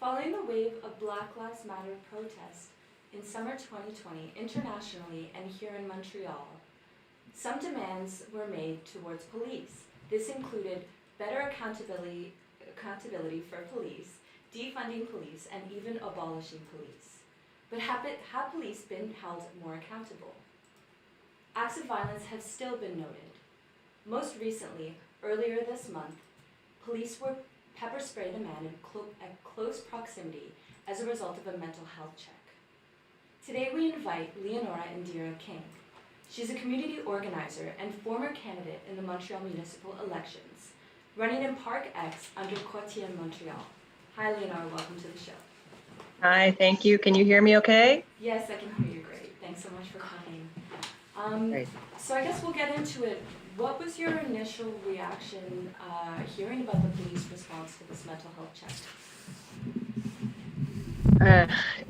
Following the wave of Black Lives Matter protests in summer 2020 internationally and here in Montreal, some demands were made towards police. This included better accountability for police, defunding police, and even abolishing police. But have police been held more accountable? Acts of violence have still been noted. Most recently, earlier this month, police were pepper sprayed a man at close proximity as a result of a mental health check. Today we invite Leonora Indira King. She's a community organizer and former candidate in the Montreal municipal elections, running in Park X under Quebecers, Montreal. Hi Leonora, welcome to the show. Hi, thank you. Can you hear me okay? Yes, I can hear you great. Thanks so much for coming. Great. So I guess we'll get into it. What was your initial reaction hearing about the police response to this mental health check?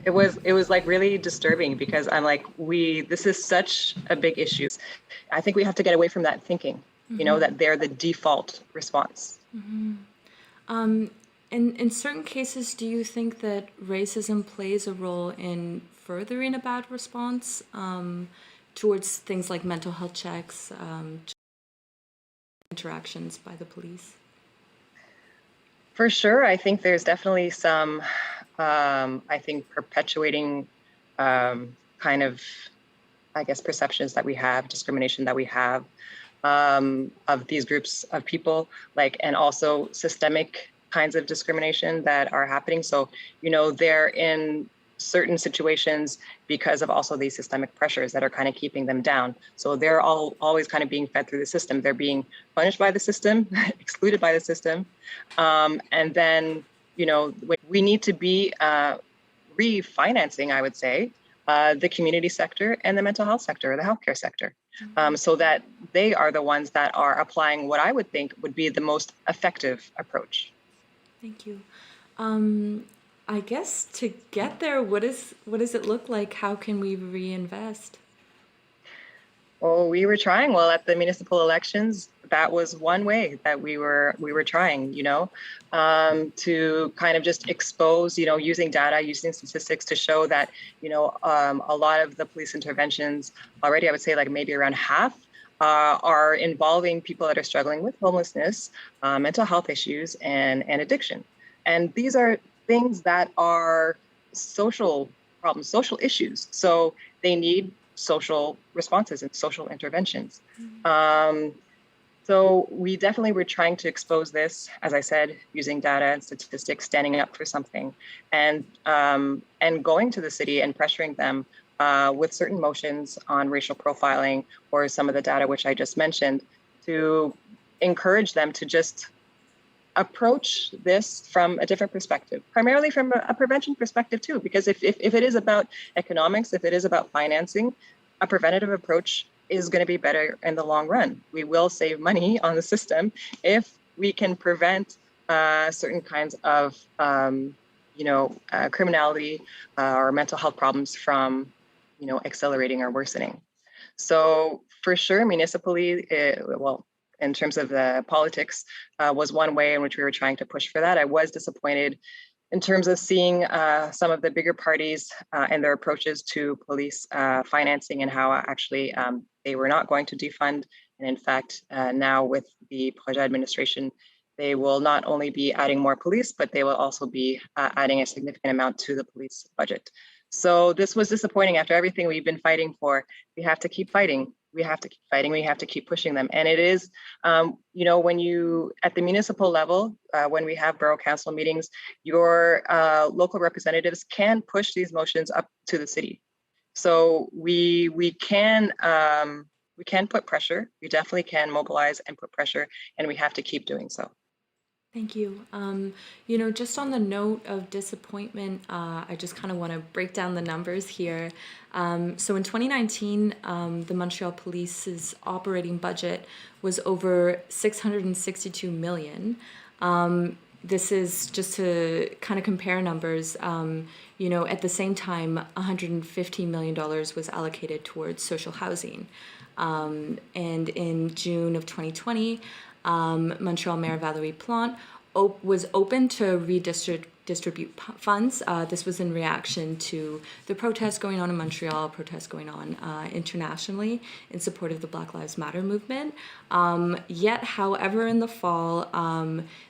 It was like really disturbing because I'm like, this is such a big issue. I think we have to get away from that thinking, you know, that they're the default response. In certain cases, do you think that racism plays a role in furthering a bad response towards things like mental health checks, interactions by the police? For sure, I think there's definitely some, perpetuating kind of, I guess, perceptions that we have, discrimination that we have of these groups of people, and also systemic kinds of discrimination that are happening. So, you know, they're in certain situations because of also these systemic pressures that are kind of keeping them down. So they're always kind of being fed through the system. They're being punished by the system, excluded by the system. And then, you know, we need to be refinancing, I would say, the community sector and the mental health sector, or the healthcare sector, so that they are the ones that are applying what I would think would be the most effective approach. Thank you. I guess to get there, what does it look like? How can we reinvest? Oh, we were trying. Well, at the municipal elections, that was one way that we were trying, you know, to kind of just expose, you know, using data, using statistics to show that, you know, a lot of the police interventions already, I would say like maybe around half, are involving people that are struggling with homelessness, mental health issues, and addiction. And these are things that are social problems, social issues. So they need social responses and social interventions. So we definitely were trying to expose this, as I said, using data and statistics, standing up for something, and going to the city and pressuring them with certain motions on racial profiling or some of the data which I just mentioned, to encourage them to just approach this from a different perspective, primarily from a prevention perspective too, because if it is about economics, if it is about financing, a preventative approach is going to be better in the long run. We will save money on the system if we can prevent certain kinds of criminality or mental health problems from, accelerating or worsening. So for sure, municipally, in terms of the politics was one way in which we were trying to push for that. I was disappointed in terms of seeing some of the bigger parties and their approaches to police financing and how actually they were not going to defund. And in fact, now with the Projet administration, they will not only be adding more police, but they will also be adding a significant amount to the police budget. So this was disappointing. After everything we've been fighting for, we have to keep fighting. We have to keep fighting. We have to keep pushing them. And it is, when you, at the municipal level, when we have borough council meetings, your local representatives can push these motions up to the city. So we can put pressure. We definitely can mobilize and put pressure, and we have to keep doing so. Thank you. Just on the note of disappointment, I just kind of want to break down the numbers here. So in 2019, the Montreal Police's operating budget was over 662 million. This is just to kind of compare numbers. At the same time, $115 million was allocated towards social housing. And in June of 2020, Montreal Mayor Valérie Plante was open to redistribute funds. This was in reaction to the protests going on in Montreal, protests going on internationally in support of the Black Lives Matter movement. Yet, however, in the fall,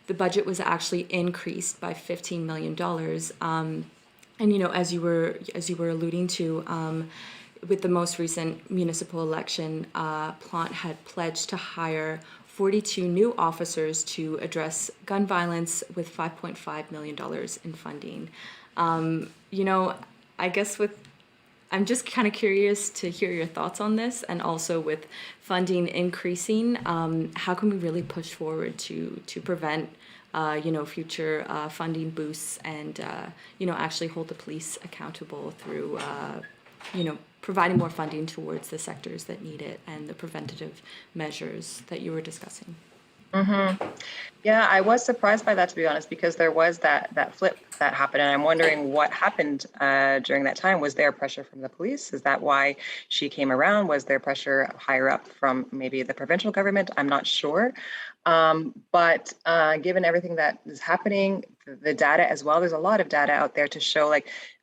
the budget was actually increased by $15 million. And as you were alluding to, with the most recent municipal election, Plante had pledged to hire 42 new officers to address gun violence with $5.5 million in funding. I guess I'm just kind of curious to hear your thoughts on this, and also with funding increasing, how can we really push forward to prevent future funding boosts and actually hold the police accountable through providing more funding towards the sectors that need it and the preventative measures that you were discussing. Mm-hmm. Yeah, I was surprised by that, to be honest, because there was that flip that happened. And I'm wondering what happened during that time. Was there pressure from the police? Is that why she came around? Was there pressure higher up from maybe the provincial government? I'm not sure. But given everything that is happening, the data as well, there's a lot of data out there to show,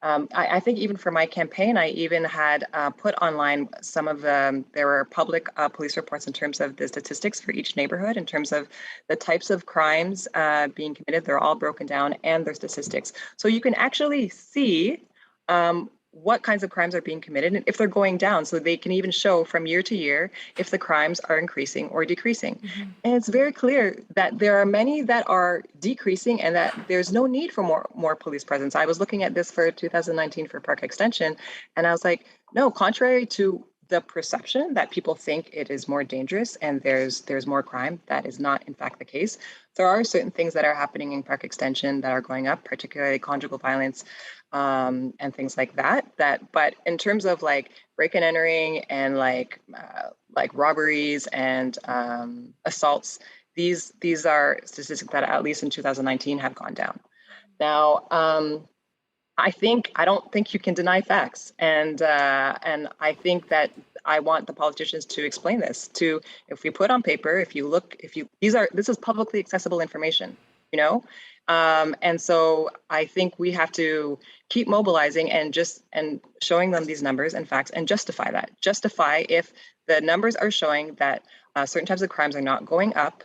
I think even for my campaign, I even had put online some of there were public police reports in terms of the statistics for each neighborhood, in terms of the types of crimes being committed. They're all broken down, and their statistics. So you can actually see what kinds of crimes are being committed and if they're going down. So they can even show from year to year if the crimes are increasing or decreasing. Mm-hmm. And it's very clear that there are many that are decreasing and that there's no need for more police presence. I was looking at this for 2019 for Park Extension, and I was like, no, contrary to the perception that people think it is more dangerous and there's more crime, that is not in fact the case. There are certain things that are happening in Park Extension that are going up, particularly conjugal violence and things like that. But in terms of break and entering and like robberies and assaults, these are statistics that at least in 2019 have gone down. Now, I don't think you can deny facts, and I think that I want the politicians to explain this. If we put on paper, this is publicly accessible information, and so I think we have to keep mobilizing and showing them these numbers and facts and justify that. Justify if the numbers are showing that certain types of crimes are not going up.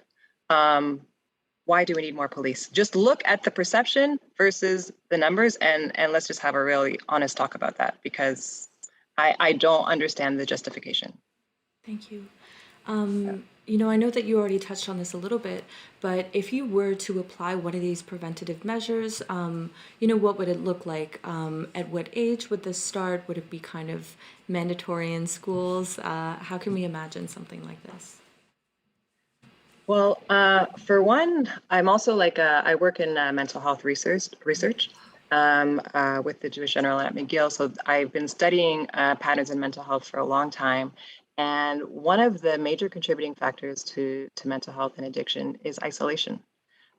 Why do we need more police? Just look at the perception versus the numbers, and let's just have a really honest talk about that, because I don't understand the justification. Thank you. I know that you already touched on this a little bit, but if you were to apply one of these preventative measures, what would it look like? At what age would this start? Would it be kind of mandatory in schools? How can we imagine something like this? Well, for one, I'm also I work in mental health research with the Jewish General at McGill. So I've been studying patterns in mental health for a long time. And one of the major contributing factors to mental health and addiction is isolation.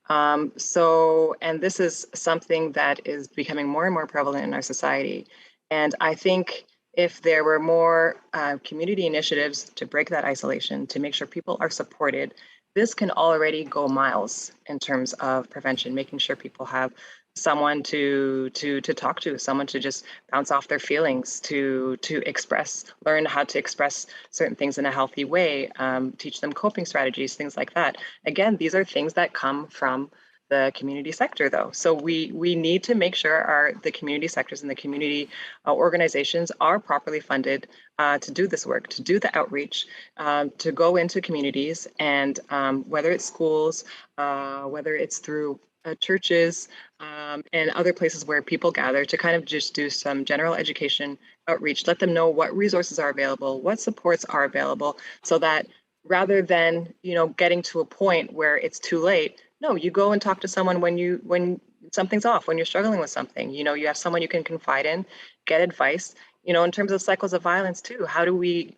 And this is something that is becoming more and more prevalent in our society. And I think if there were more community initiatives to break that isolation, to make sure people are supported, this can already go miles in terms of prevention, making sure people have someone to talk to, someone to just bounce off their feelings, to express, learn how to express certain things in a healthy way, teach them coping strategies, things like that. Again, these are things that come from the community sector, though. So we need to make sure the community sectors and the community organizations are properly funded to do this work, to do the outreach, to go into communities, and whether it's schools, whether it's through churches, and other places where people gather, to kind of just do some general education outreach, let them know what resources are available, what supports are available, so that rather than, getting to a point where it's too late, no, you go and talk to someone when something's off, when you're struggling with something. You have someone you can confide in, get advice. In terms of cycles of violence too, how do we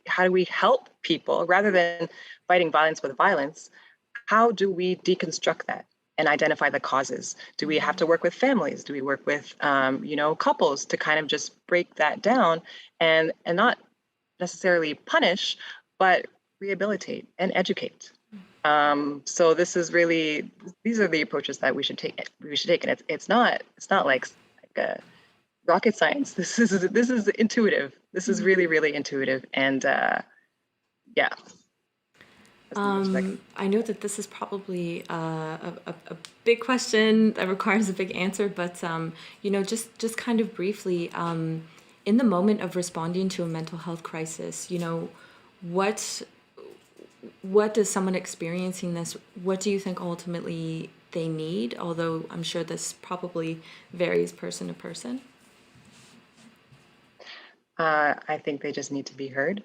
help people rather than fighting violence with violence? How do we deconstruct that and identify the causes? Do we have to work with families? Do we work with couples to kind of just break that down and not necessarily punish, but rehabilitate and educate? So these are the approaches that we should take, and it's not like rocket science. This is intuitive. This is really, really intuitive, and yeah. I know that this is probably a big question that requires a big answer, but just kind of briefly, in the moment of responding to a mental health crisis, what does someone experiencing this, what do you think ultimately they need? Although I'm sure this probably varies person to person. I think they just need to be heard.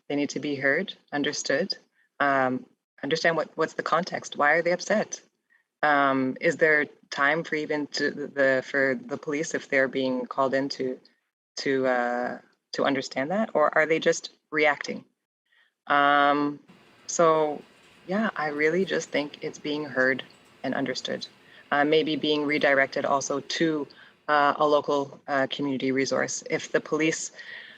They need to be heard, understood, understand what's the context. Why are they upset? Is there time for even for the police, if they're being called in, to understand that, or are they just reacting? So yeah, I really just think it's being heard and understood. Maybe being redirected also to a local community resource. If the police,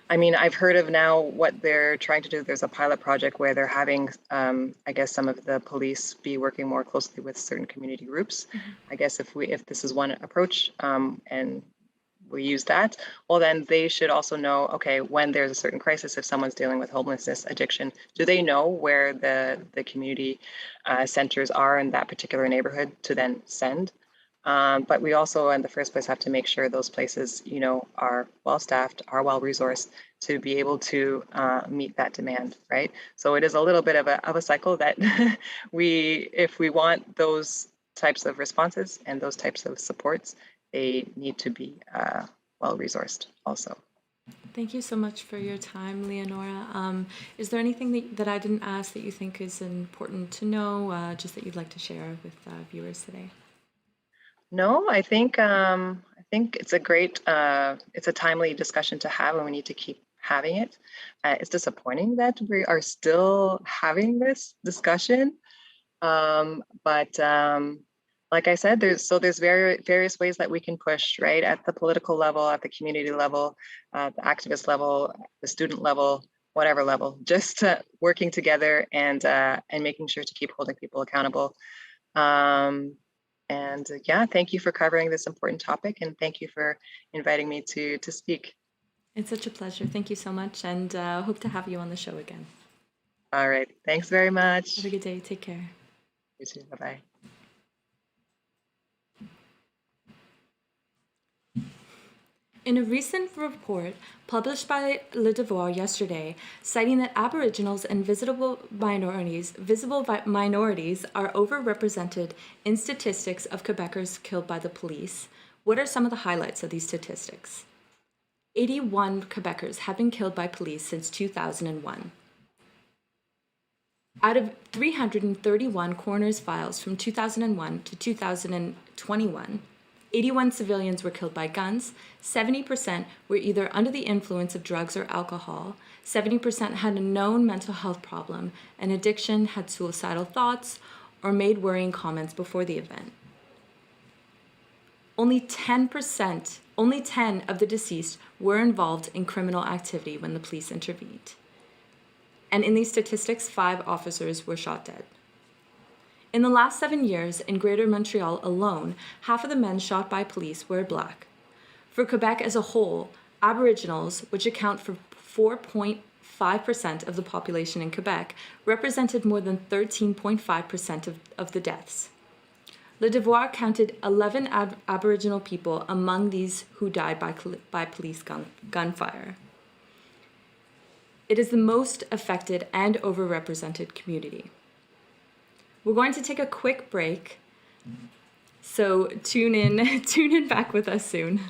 I've heard of now what they're trying to do. There's a pilot project where they're having, I guess, some of the police be working more closely with certain community groups. Mm-hmm. I guess if this is one approach, and we use that, well, then they should also know, okay, when there's a certain crisis, if someone's dealing with homelessness, addiction, do they know where the community centers are in that particular neighborhood to then send? But we also, in the first place, have to make sure those places, are well-staffed, are well-resourced to be able to meet that demand, right? So it is a little bit of a cycle that if we want those types of responses and those types of supports, they need to be well-resourced also. Thank you so much for your time, Leonora. Is there anything that I didn't ask that you think is important to know, just that you'd like to share with viewers today? No, I think it's a great, it's a timely discussion to have, and we need to keep having it. It's disappointing that we are still having this discussion, but like I said, there's various ways that we can push, right? At the political level, at the community level, the activist level, the student level, whatever level, just working together and making sure to keep holding people accountable. And yeah, thank you for covering this important topic, and thank you for inviting me to speak. It's such a pleasure. Thank you so much, and hope to have you on the show again. All right. Thanks very much. Have a good day. Take care. You too. Bye-bye. In a recent report published by Le Devoir yesterday, citing that Aboriginals and visible minorities are overrepresented in statistics of Quebecers killed by the police, what are some of the highlights of these statistics? 81 Quebecers have been killed by police since 2001. Out of 331 coroner's files from 2001 to 2021, 81 civilians were killed by guns, 70% were either under the influence of drugs or alcohol, 70% had a known mental health problem, and addiction, had suicidal thoughts, or made worrying comments before the event. only 10 of the deceased were involved in criminal activity when the police intervened. And in these statistics, 5 officers were shot dead. In the last 7 years, in Greater Montreal alone, half of the men shot by police were Black. For Quebec as a whole, Aboriginals, which account for 4.5% of the population in Quebec, represented more than 13.5% of the deaths. Le Devoir counted 11 Aboriginal people among these who died by police gunfire. It is the most affected and overrepresented community. We're going to take a quick break, so tune in back with us soon.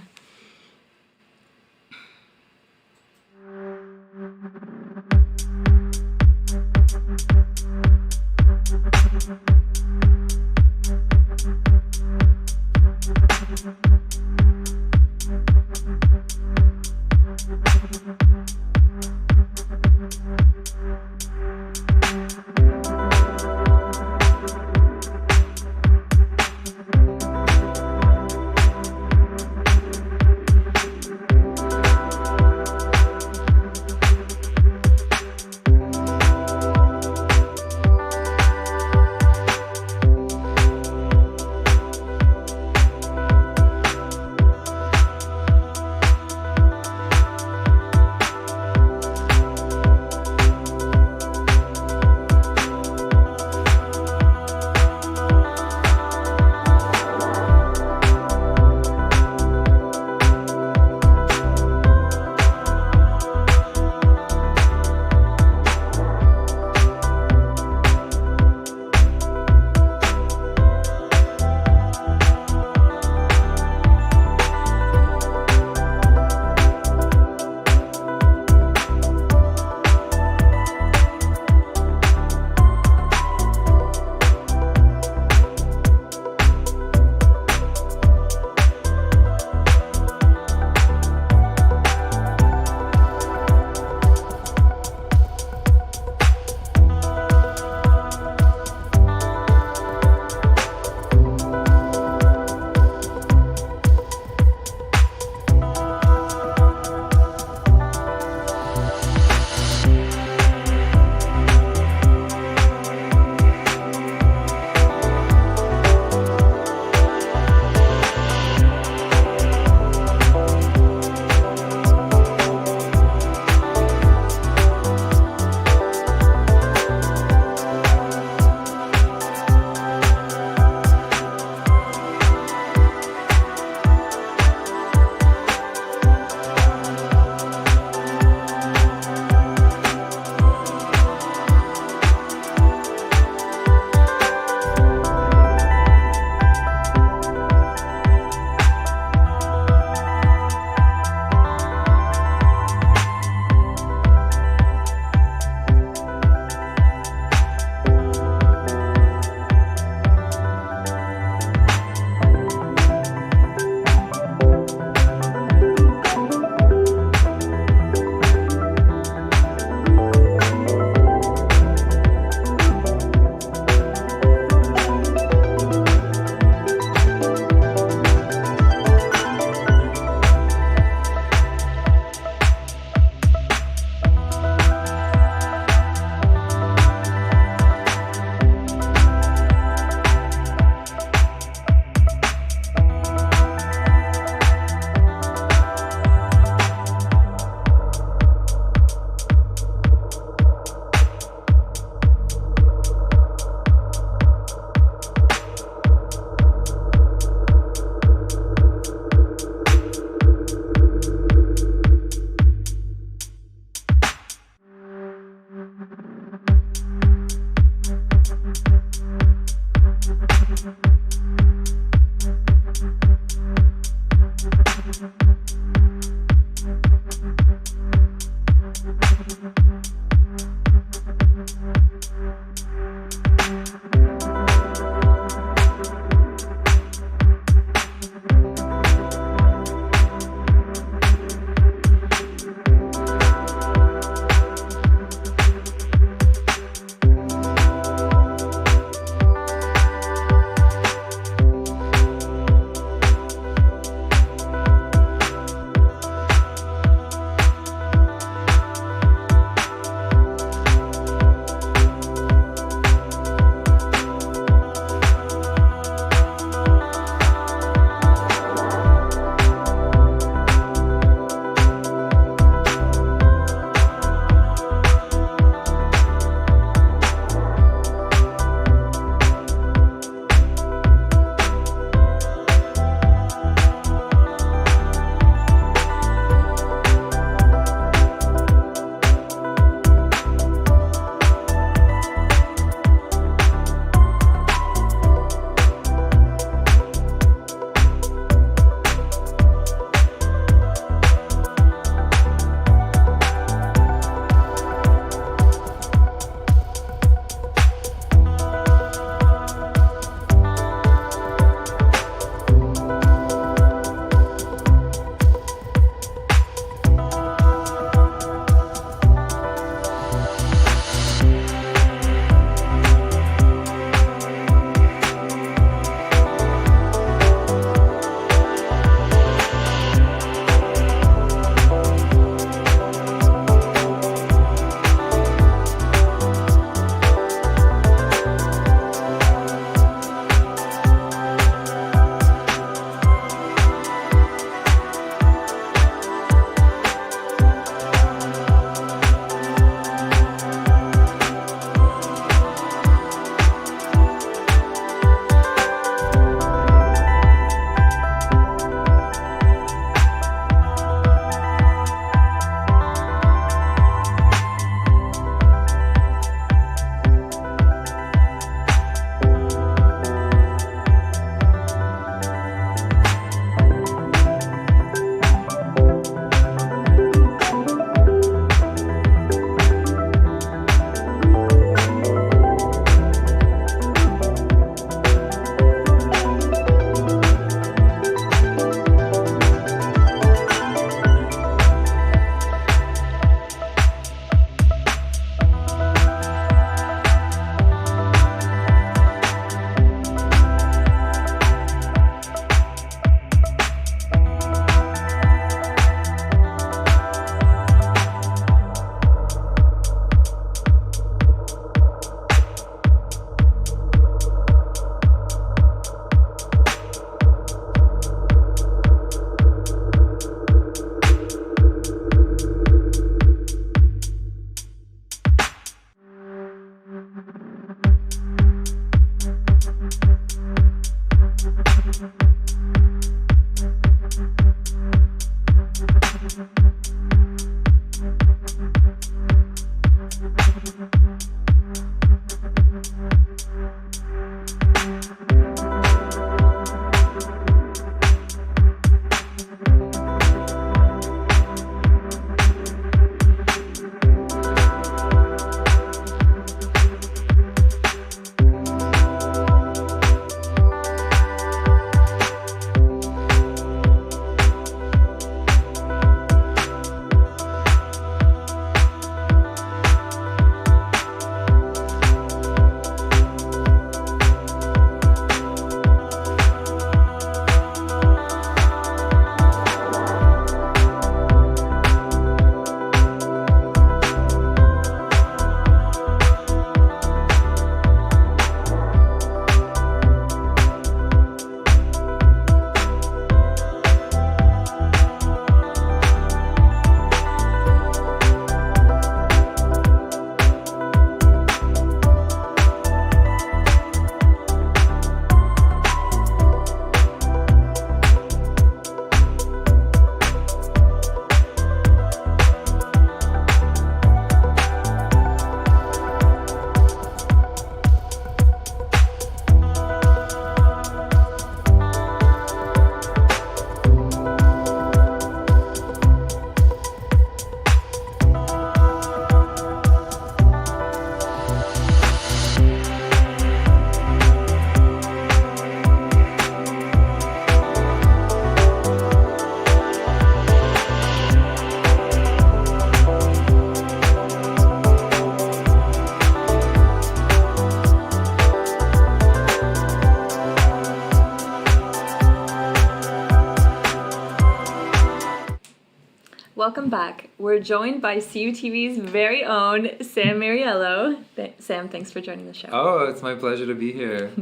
welcome back. We're joined by CUTV's very own Sam Mariello. Sam, thanks for joining the show. Oh, it's my pleasure to be here.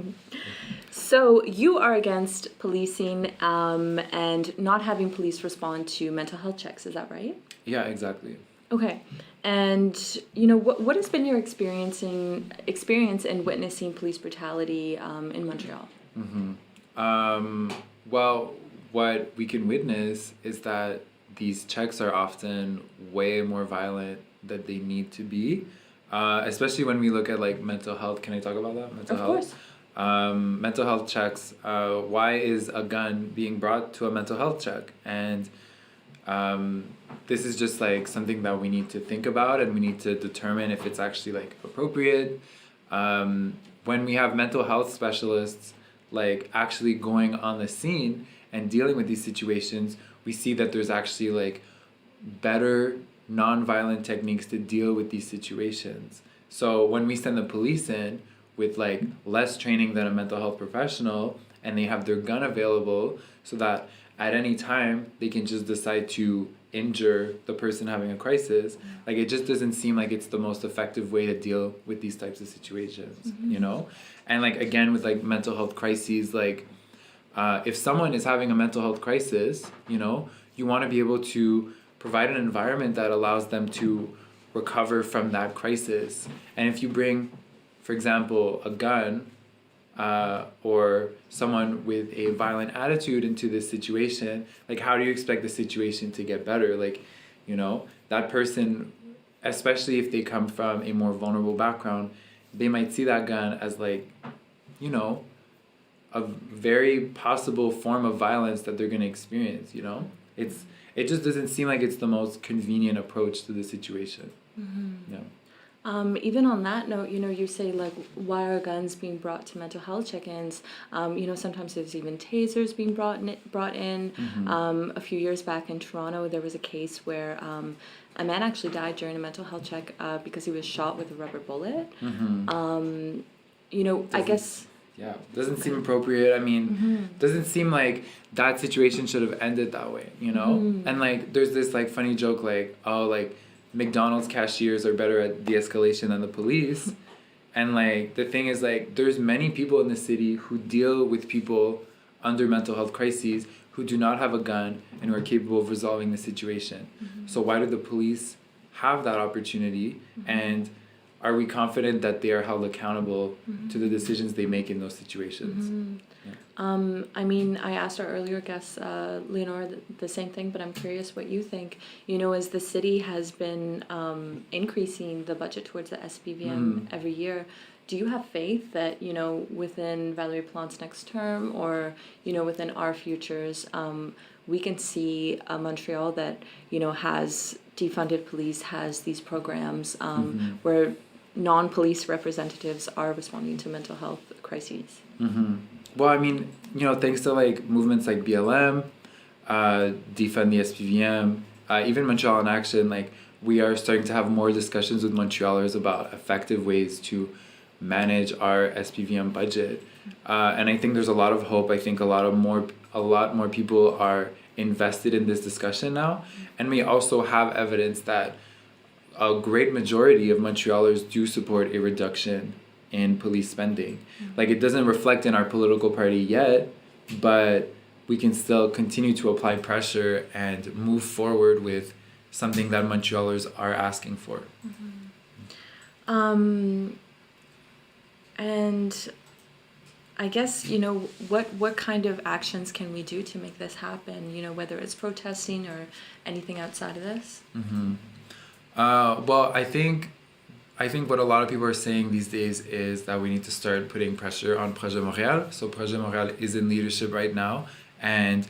So you are against policing and not having police respond to mental health checks, is that right? Yeah, exactly. Okay. And, what has been your experience in witnessing police brutality in Montreal? Well, what we can witness is that these checks are often way more violent than they need to be, especially when we look at like mental health. Can I talk about that? Mental health? Of course. Mental health checks. Why is a gun being brought to a mental health check? And this is just like something that we need to think about, and we need to determine if it's actually like appropriate. When we have mental health specialists like actually going on the scene and dealing with these situations, we see that there's actually like better non-violent techniques to deal with these situations. So when we send the police in with like less training than a mental health professional, and they have their gun available so that at any time they can just decide to injure the person having a crisis, like it just doesn't seem like it's the most effective way to deal with these types of situations, And like again with like mental health crises, like if someone is having a mental health crisis, you want to be able to provide an environment that allows them to recover from that crisis. And if you bring, for example, a gun or someone with a violent attitude into this situation, like how do you expect the situation to get better? Like, that person, especially if they come from a more vulnerable background, they might see that gun as like, a very possible form of violence that they're going to experience, It just doesn't seem like it's the most convenient approach to the situation. Yeah. Even on that note, you say like, why are guns being brought to mental health check-ins? Sometimes there's even tasers being brought in. A few years back in Toronto, there was a case where a man actually died during a mental health check because he was shot with a rubber bullet. I guess. Yeah, doesn't seem appropriate. I mean, doesn't seem like that situation should have ended that way, And like, there's this like funny joke like, oh, like McDonald's cashiers are better at de-escalation than the police. And like, the thing is like, there's many people in the city who deal with people under mental health crises who do not have a gun and who are capable of resolving the situation. So why do the police have that opportunity? And are we confident that they are held accountable to the decisions they make in those situations? I asked our earlier guest, Leonora, the same thing, but I'm curious what you think. As the city has been increasing the budget towards the SPVM every year, do you have faith that, within Valérie Plante's next term or, within our futures, we can see a Montreal that, has defunded police, has these programs where non-police representatives are responding to mental health crises? Well, I mean, thanks to like movements like BLM, Defund the SPVM, even Montreal in Action, like we are starting to have more discussions with Montrealers about effective ways to manage our SPVM budget. And I think there's a lot of hope. I think a lot more people are invested in this discussion now. And we also have evidence that a great majority of Montrealers do support a reduction in police spending. Like, it doesn't reflect in our political party yet, but we can still continue to apply pressure and move forward with something that Montrealers are asking for. And I guess, what kind of actions can we do to make this happen, whether it's protesting or anything outside of this? Well, I think what a lot of people are saying these days is that we need to start putting pressure on Projet Montréal. So Projet Montréal is in leadership right now, and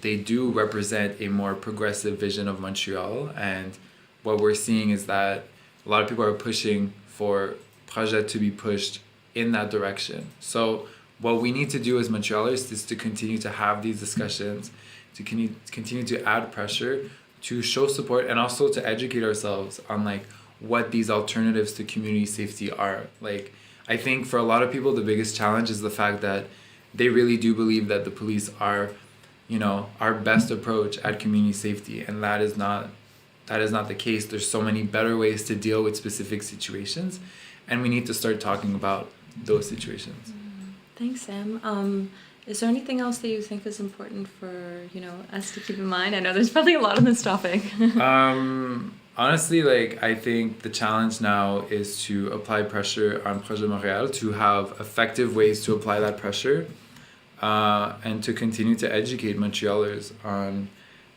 they do represent a more progressive vision of Montreal. And what we're seeing is that a lot of people are pushing for Projet to be pushed in that direction. So what we need to do as Montrealers is to continue to have these discussions, to continue to add pressure, to show support, and also to educate ourselves on like what these alternatives to community safety are. Like, I think for a lot of people, the biggest challenge is the fact that they really do believe that the police are our best approach at community safety, and that is not the case. There's so many better ways to deal with specific situations, and we need to start talking about those situations. Thanks, Sam. Is there anything else that you think is important for us to keep in mind? I know there's probably a lot on this topic. Honestly, I think the challenge now is to apply pressure on Projet Montréal, to have effective ways to apply that pressure, and to continue to educate Montrealers on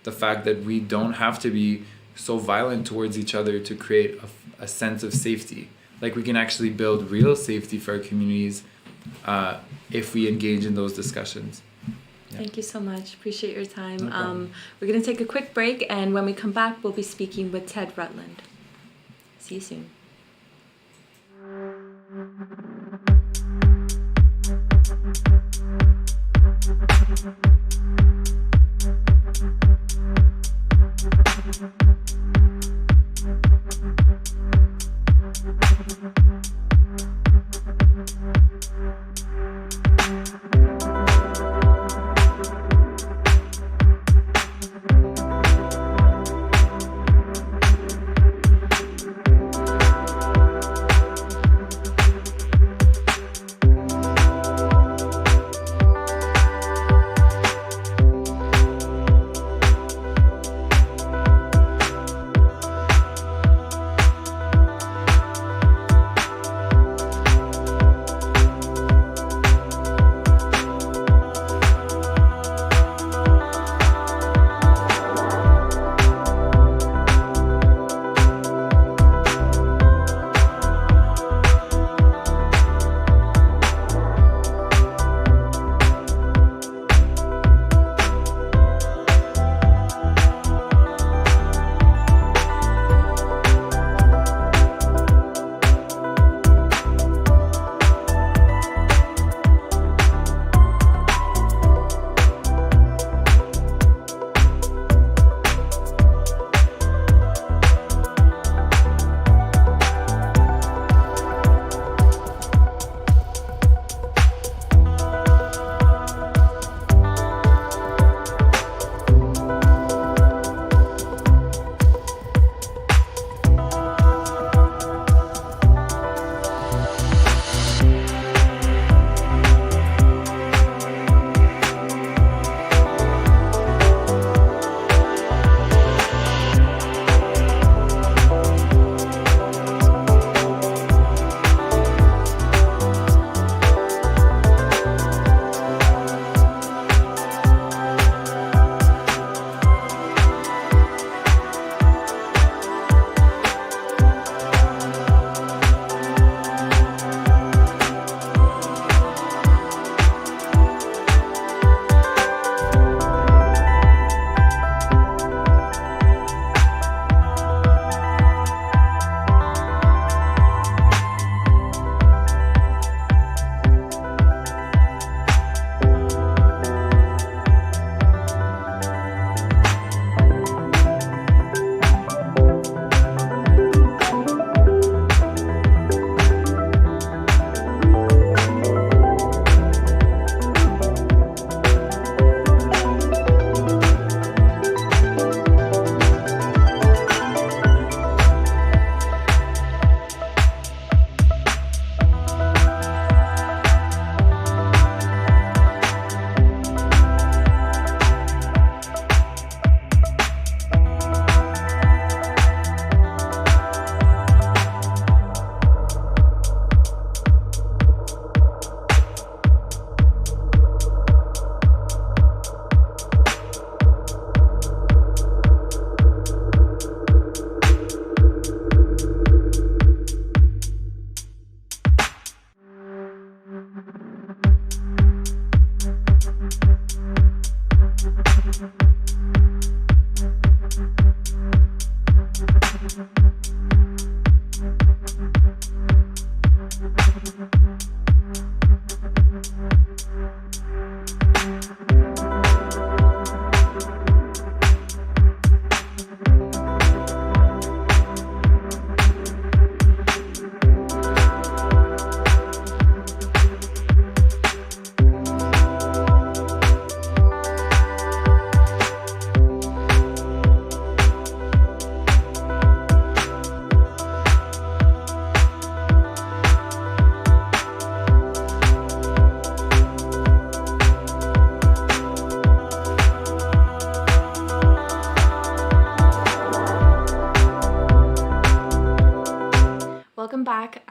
the fact that we don't have to be so violent towards each other to create a sense of safety. We can actually build real safety for our communities if we engage in those discussions. Yeah. Thank you so much. Appreciate your time. No we're going to take a quick break, and when we come back, we'll be speaking with Ted Rutland. See you soon.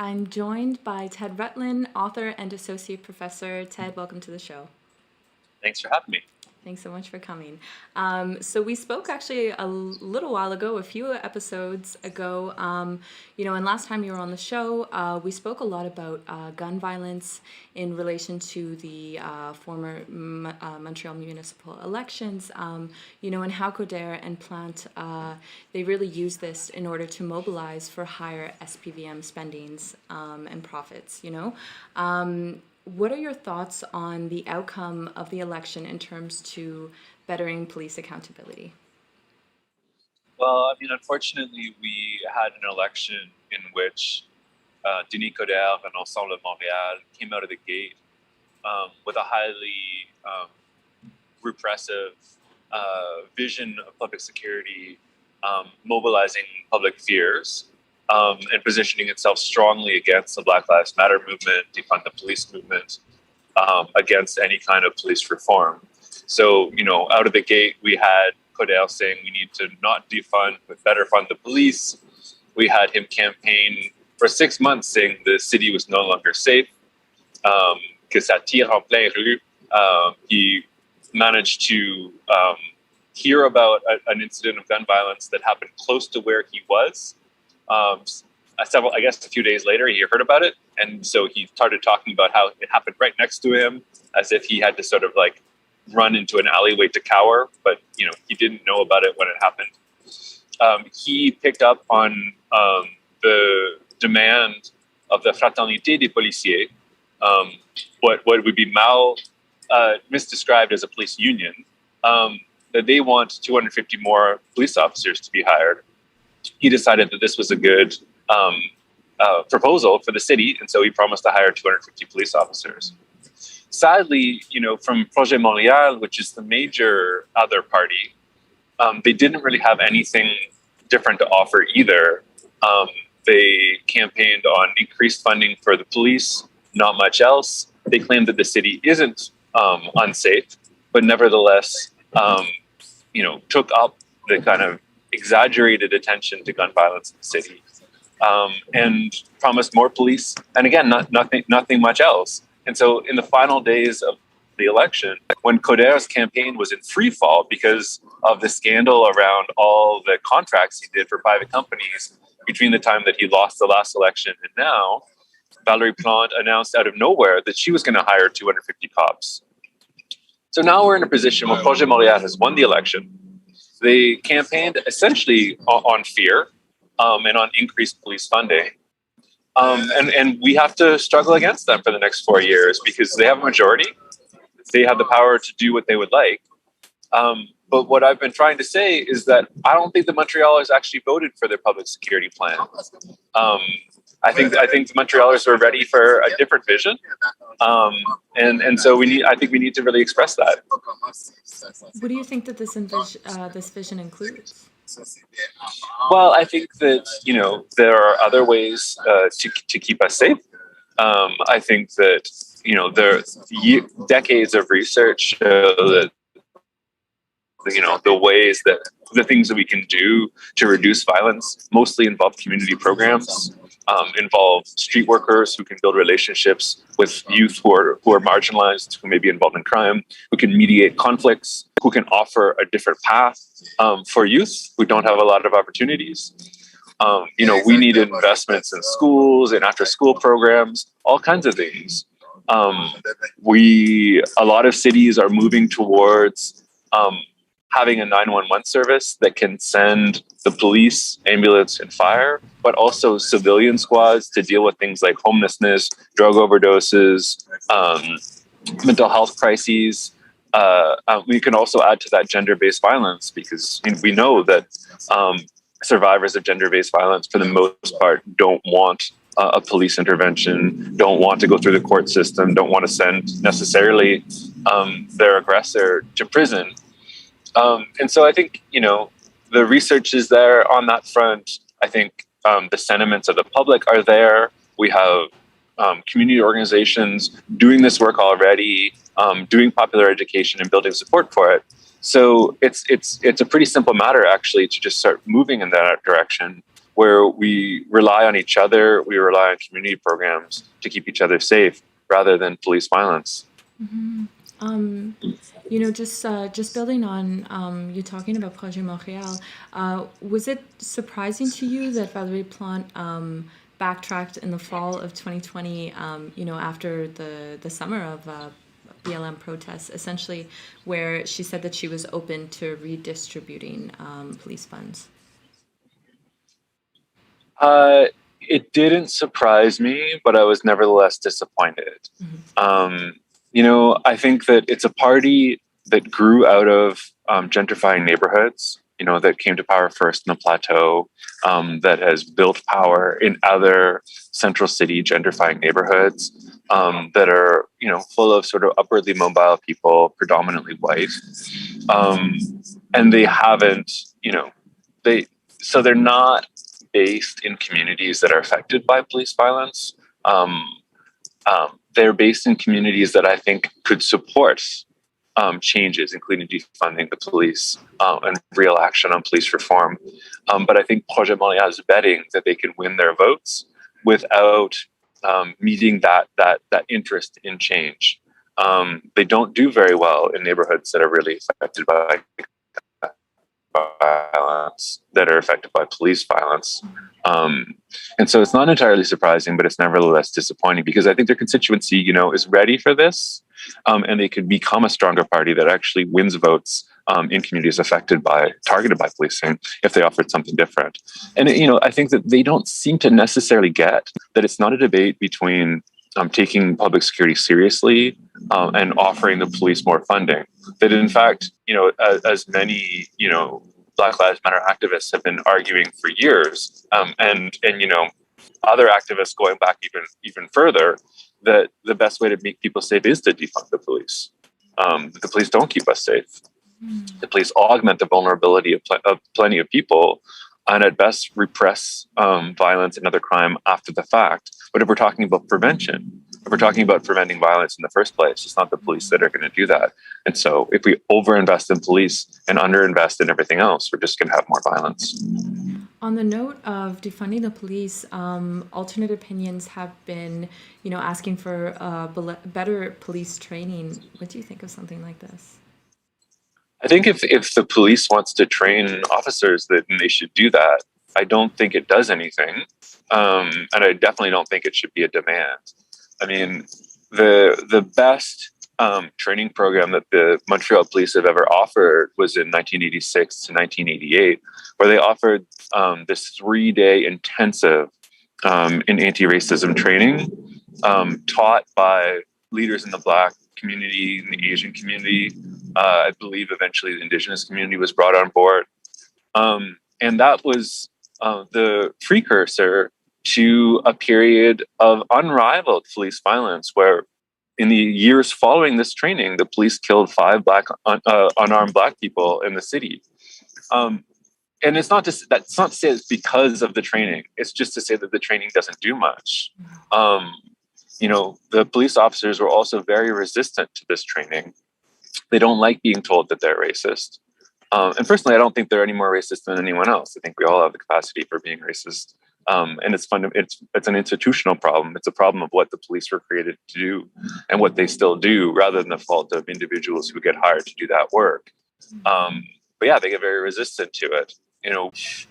I'm joined by Ted Rutland, author and associate professor. Ted, welcome to the show. Thanks for having me. Thanks so much for coming. So we spoke actually a little while ago, a few episodes ago, and last time you were on the show, we spoke a lot about gun violence in relation to the former Montreal municipal elections, and how Coderre and Plante, they really use this in order to mobilize for higher SPVM spendings and profits, What are your thoughts on the outcome of the election in terms to bettering police accountability? Well, unfortunately, we had an election in which Denis Coderre and Ensemble Montreal came out of the gate with a highly repressive vision of public security, mobilizing public fears, and positioning itself strongly against the Black Lives Matter movement, defund the police movement, against any kind of police reform. So, out of the gate, we had Coderre saying we need to not defund, but better fund the police. We had him campaign for 6 months saying the city was no longer safe, que ça tire en plein rue. He managed to hear about an incident of gun violence that happened close to where he was. A few days later, he heard about it. And so he started talking about how it happened right next to him, as if he had to sort of like run into an alleyway to cower. But, he didn't know about it when it happened. He picked up on the demand of the Fraternité des Policiers, what would be misdescribed as a police union, that they want 250 more police officers to be hired. He decided that this was a good proposal for the city, and so he promised to hire 250 police officers. Sadly, from Projet Montreal, which is the major other party, they didn't really have anything different to offer either. They campaigned on increased funding for the police, not much else. They claimed that the city isn't unsafe, but nevertheless, took up the kind of exaggerated attention to gun violence in the city, and promised more police, and again, nothing much else. And so in the final days of the election, when Coderre's campaign was in free fall because of the scandal around all the contracts he did for private companies between the time that he lost the last election and now, Valérie Plante announced out of nowhere that she was going to hire 250 cops. So now we're in a position where Projet Montréal has won the election. They campaigned essentially on fear and on increased police funding. And we have to struggle against them for the next 4 years because they have a majority. They have the power to do what they would like. But what I've been trying to say is that I don't think the Montrealers actually voted for their public security plan. I think the Montrealers were ready for a different vision, and so I think we need to really express that. What do you think that this vision includes? Well, I think that there are other ways to keep us safe. I think that there are decades of research show that the ways that the things that we can do to reduce violence mostly involve community programs, involve street workers who can build relationships with youth who are marginalized, who may be involved in crime, who can mediate conflicts, who can offer a different path for youth who don't have a lot of opportunities. We need investments in schools and after-school programs, all kinds of things. A lot of cities are moving towards having a 911 service that can send the police, ambulance, and fire, but also civilian squads to deal with things like homelessness, drug overdoses, mental health crises. We can also add to that gender-based violence because we know that survivors of gender-based violence, for the most part, don't want a police intervention, don't want to go through the court system, don't want to send necessarily their aggressor to prison. And so I think, the research is there on that front. I think the sentiments of the public are there. We have community organizations doing this work already, doing popular education and building support for it. So it's a pretty simple matter, actually, to just start moving in that direction where we rely on each other, we rely on community programs to keep each other safe rather than police violence. Just building on you talking about Projet Montreal, was it surprising to you that Valérie Plante backtracked in the fall of 2020, after the summer of BLM protests, essentially, where she said that she was open to redistributing police funds? It didn't surprise me, but I was nevertheless disappointed. I think that it's a party that grew out of gentrifying neighborhoods, that came to power first in the plateau, that has built power in other central city gentrifying neighborhoods that are, full of sort of upwardly mobile people, predominantly white. And they haven't, they're not based in communities that are affected by police violence. They're based in communities that I think could support changes, including defunding the police and real action on police reform. But I think Projet Montréal is betting that they can win their votes without meeting that interest in change. They don't do very well in neighborhoods that are really affected by violence, that are affected by police violence. And so it's not entirely surprising, but it's nevertheless disappointing because I think their constituency, is ready for this, and they could become a stronger party that actually wins votes in communities targeted by policing if they offered something different. And, I think that they don't seem to necessarily get that it's not a debate between taking public security seriously and offering the police more funding. That in fact, as many, Black Lives Matter activists have been arguing for years, and other activists going back even further, that the best way to make people safe is to defund the police. The police don't keep us safe. The police augment the vulnerability of plenty of people, and at best repress violence and other crime after the fact. But if we're talking about prevention, if we're talking about preventing violence in the first place, it's not the police that are going to do that. And so if we overinvest in police and underinvest in everything else, we're just going to have more violence. On the note of defunding the police, alternate opinions have been, asking for better police training. What do you think of something like this? I think if the police wants to train officers, then they should do that. I don't think it does anything. And I definitely don't think it should be a demand. I mean, the best training program that the Montreal police have ever offered was in 1986 to 1988, where they offered this 3-day intensive in anti-racism training taught by leaders in the Black community, in the Asian community. I believe eventually the Indigenous community was brought on board. And that was the precursor to a period of unrivaled police violence, where in the years following this training, the police killed 5 unarmed Black people in the city. And it's not to say it's because of the training. It's just to say that the training doesn't do much. The police officers were also very resistant to this training. They don't like being told that they're racist. And personally, I don't think they're any more racist than anyone else. I think we all have the capacity for being racist. And it's an institutional problem. It's a problem of what the police were created to do and what they still do, rather than the fault of individuals who get hired to do that work. But yeah, they get very resistant to it.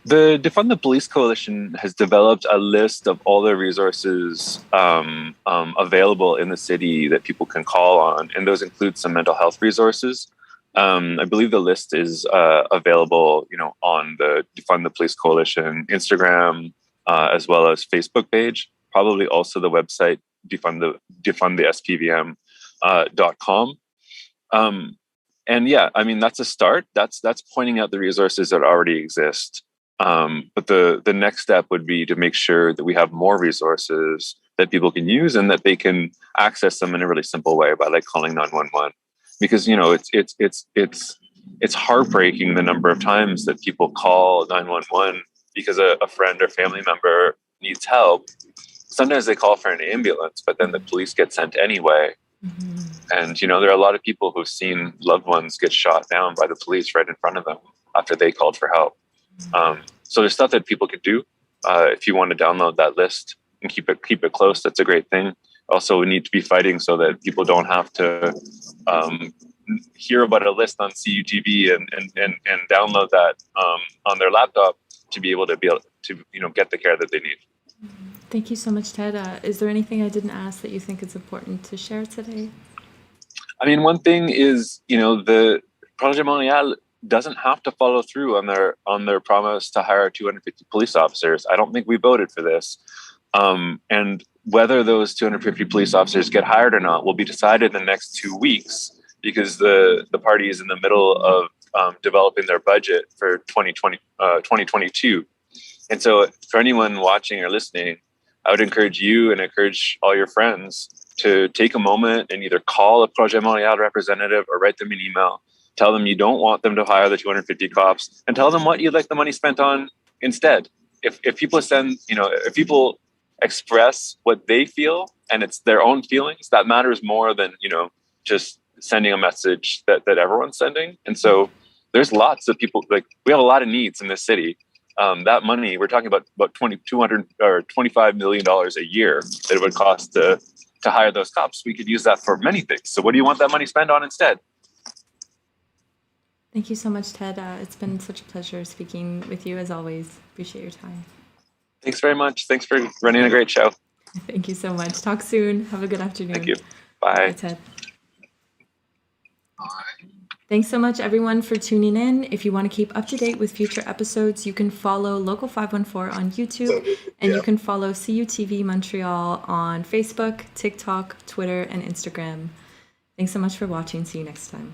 The Defund the Police Coalition has developed a list of all the resources available in the city that people can call on, and those include some mental health resources. I believe the list is available, on the Defund the Police Coalition Instagram, as well as Facebook page. Probably also the website defundthespvm.com. And yeah, I mean, that's a start. That's pointing out the resources that already exist. But the next step would be to make sure that we have more resources that people can use and that they can access them in a really simple way by calling 911. Because it's heartbreaking the number of times that people call 911 because a friend or family member needs help. Sometimes they call for an ambulance, but then the police get sent anyway. Mm-hmm. And, there are a lot of people who've seen loved ones get shot down by the police right in front of them after they called for help. So there's stuff that people could do. if you want to download that list and keep it close, that's a great thing. Also, we need to be fighting so that people don't have to hear about a list on CUTV and download that on their laptop to be able to get the care that they need. Thank you so much, Ted. Is there anything I didn't ask that you think is important to share today? I mean, one thing is, the Projet Montreal doesn't have to follow through on their promise to hire 250 police officers. I don't think we voted for this. And whether those 250 police officers get hired or not will be decided in the next 2 weeks, because the party is in the middle of developing their budget for 2022. And so for anyone watching or listening, I would encourage you and encourage all your friends to take a moment and either call a Projet Montreal representative or write them an email. Tell them you don't want them to hire the 250 cops, and tell them what you'd like the money spent on instead. If people if people express what they feel and it's their own feelings, that matters more than, just sending a message that everyone's sending. And so there's lots of people, we have a lot of needs in this city. That money, we're talking about $200 or $25 million a year that it would cost to hire those cops. We could use that for many things. So what do you want that money spent on instead? Thank you so much, Ted. It's been such a pleasure speaking with you as always. Appreciate your time. Thanks very much. Thanks for running a great show. Thank you so much. Talk soon. Have a good afternoon. Thank you. Bye. Bye, Ted. Thanks so much, everyone, for tuning in. If you want to keep up to date with future episodes, you can follow Local 514 on YouTube, and you can follow CUTV Montreal on Facebook, TikTok, Twitter, and Instagram. Thanks so much for watching. See you next time.